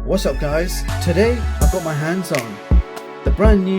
What's up guys? Today I've got my hands on the brand new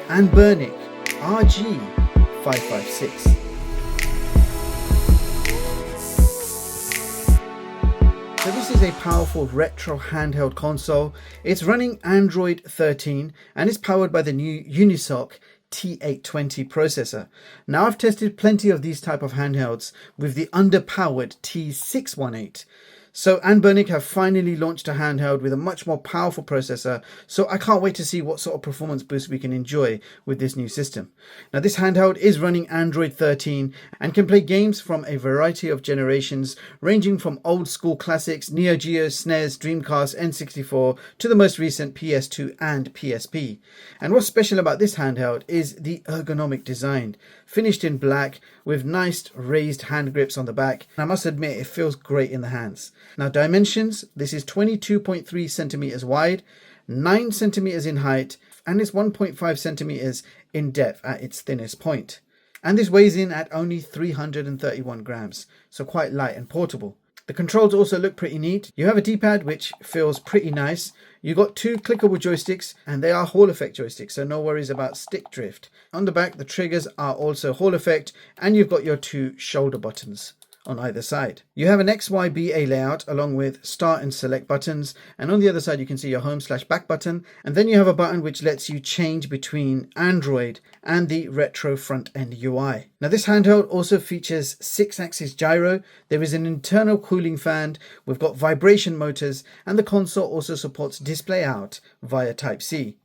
Anbernic RG556. So this is a powerful retro handheld console. It's running Android 13 and it's powered by the new Unisoc T820 processor. Now I've tested plenty of these type of handhelds with the underpowered T618. So Anbernic have finally launched a handheld with a much more powerful processor, so I can't wait to see what sort of performance boost we can enjoy with this new system. Now this handheld is running Android 13 and can play games from a variety of generations, ranging from old school classics, Neo Geo, SNES, Dreamcast, N64 to the most recent PS2 and PSP. And what's special about this handheld is the ergonomic design, finished in black with nice raised hand grips on the back. And I must admit, it feels great in the hands. Now dimensions, this is 22.3 centimeters wide, 9 centimeters in height, and it's 1.5 centimeters in depth at its thinnest point. And this weighs in at only 331 grams, so quite light and portable. The controls also look pretty neat. You have a D-pad which feels pretty nice. You got two clickable joysticks and they are Hall effect joysticks, so no worries about stick drift. On the back, the triggers are also Hall effect, and you've got your two shoulder buttons on either side. You have an XYBA layout along with start and select buttons, and on the other side you can see your home/back button, and then you have a button which lets you change between Android and the retro front end UI. Now this handheld also features 6-axis gyro, there is an internal cooling fan, we've got vibration motors, and the console also supports display out via Type-C.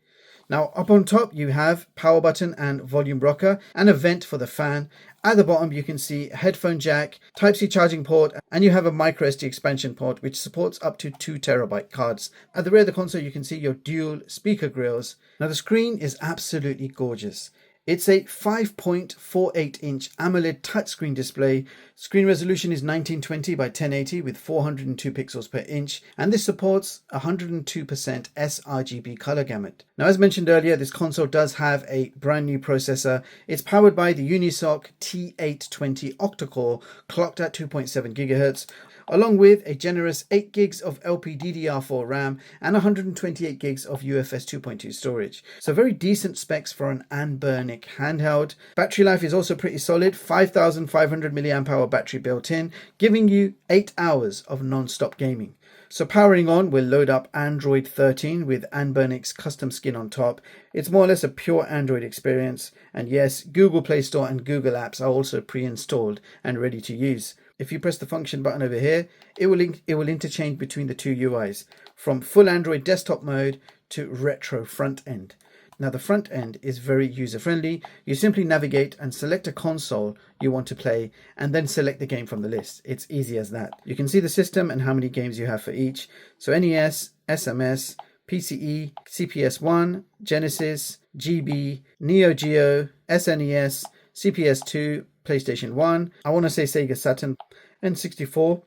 Now up on top you have power button and volume rocker and a vent for the fan. At the bottom you can see a headphone jack, Type-C charging port, and you have a MicroSD expansion port which supports up to 2 terabyte cards. At the rear of the console you can see your dual speaker grills. Now the screen is absolutely gorgeous. It's a 5.48 inch AMOLED touchscreen display. Screen resolution is 1920 by 1080 with 402 pixels per inch, and this supports 102% sRGB color gamut. Now as mentioned earlier, this console does have a brand new processor. It's powered by the Unisoc T820 Octa-core, clocked at 2.7 GHz, along with a generous 8 gigs of LPDDR4 RAM and 128 gigs of UFS 2.2 storage. So very decent specs for an Anbernic handheld. Battery life is also pretty solid, 5500 mAh battery built in, giving you 8 hours of non-stop gaming. So powering on, we'll load up Android 13 with Anbernic's custom skin on top. It's more or less a pure Android experience, and yes, Google Play Store and Google Apps are also pre-installed and ready to use. If you press the function button over here, it will interchange between the two UIs, from full Android desktop mode to retro front end. Now the front end is very user friendly. You simply navigate and select a console you want to play and then select the game from the list. It's easy as that. You can see the system and how many games you have for each. So NES, SMS, PCE, CPS1, Genesis, GB, Neo Geo, SNES, CPS2, PlayStation 1, I want to say Sega Saturn, N64,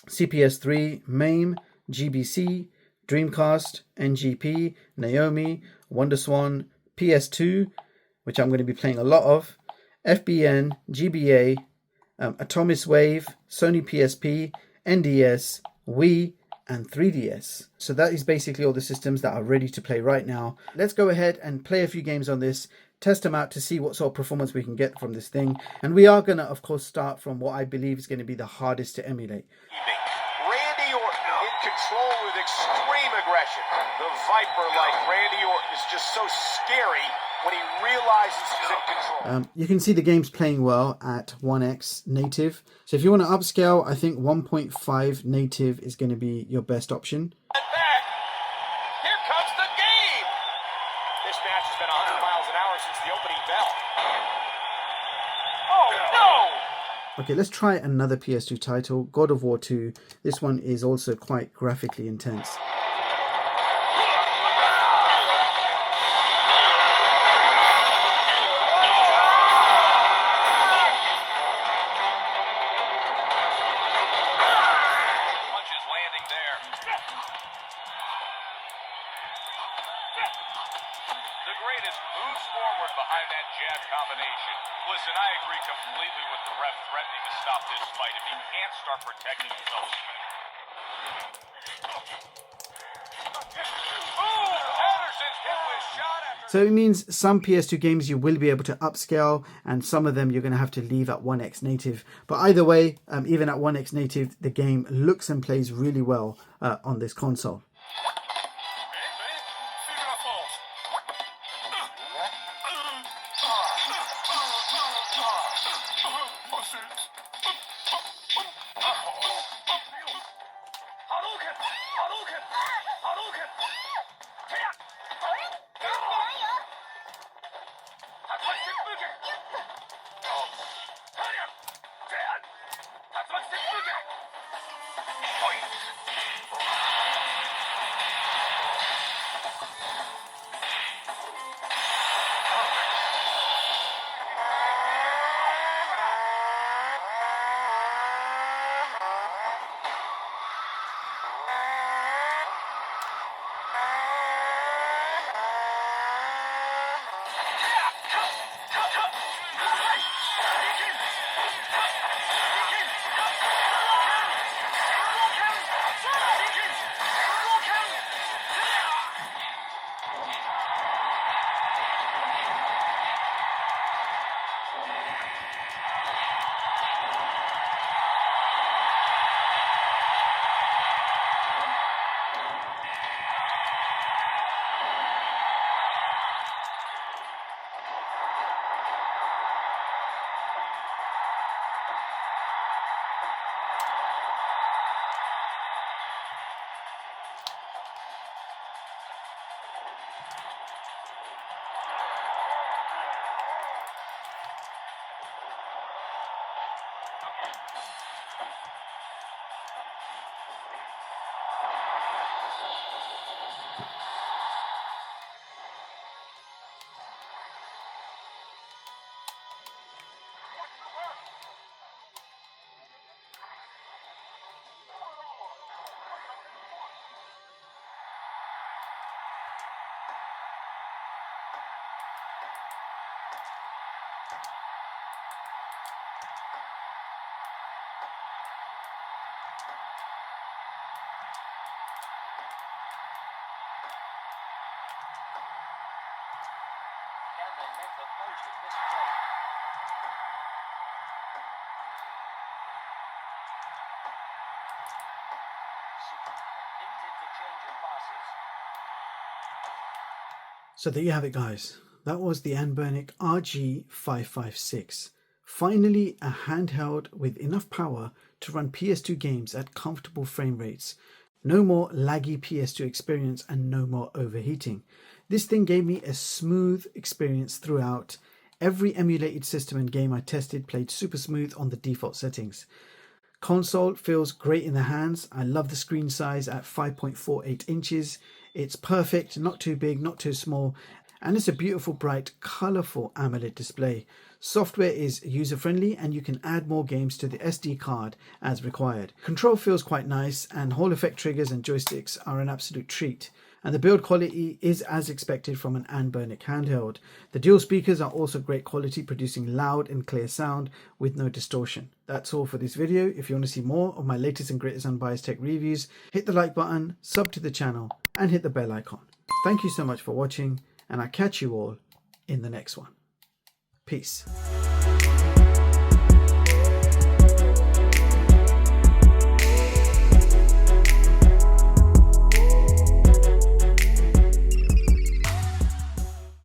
CPS3, MAME, GBC, Dreamcast, NGP, Naomi, WonderSwan, PS2, which I'm going to be playing a lot of, FBN, GBA, Atomis Wave, Sony PSP, NDS, Wii, and 3DS. So that is basically all the systems that are ready to play right now. Let's go ahead and play a few games on this, test them out to see what sort of performance we can get from this thing. And we are going to, of course, start from what I believe is going to be the hardest to emulate. Randy Orton in control with extreme aggression. The Viper-like Randy Orton is just so scary when he realizes he's in control. You can see the game's playing well at 1x native. So if you want to upscale, I think 1.5 native is going to be your best option. And back, here comes the game. This match has been 100 miles an hour since the opening bell. Oh no! Okay, let's try another PS2 title, God of War 2. This one is also quite graphically intense. The greatest moves forward behind that jab combination. Listen, I agree completely with the ref threatening to stop this fight if he can't start protecting himself. So it means some PS2 games you will be able to upscale, and some of them you're going to have to leave at 1x native. But either way, even at 1x native, the game looks and plays really well on this console. So there you have it, guys. That was the Anbernic RG556. Finally, a handheld with enough power to run PS2 games at comfortable frame rates. No more laggy PS2 experience and no more overheating. This thing gave me a smooth experience throughout. Every emulated system and game I tested played super smooth on the default settings. Console feels great in the hands. I love the screen size at 5.48 inches. It's perfect, not too big, not too small, and it's a beautiful, bright, colorful AMOLED display. Software is user-friendly and you can add more games to the SD card as required. Control feels quite nice, and Hall effect triggers and joysticks are an absolute treat. And the build quality is as expected from an Anbernic handheld. The dual speakers are also great quality, producing loud and clear sound with no distortion. That's all for this video. If you want to see more of my latest and greatest unbiased tech reviews, hit the like button, sub to the channel, and hit the bell icon. Thank you so much for watching, and I'll catch you all in the next one. Peace.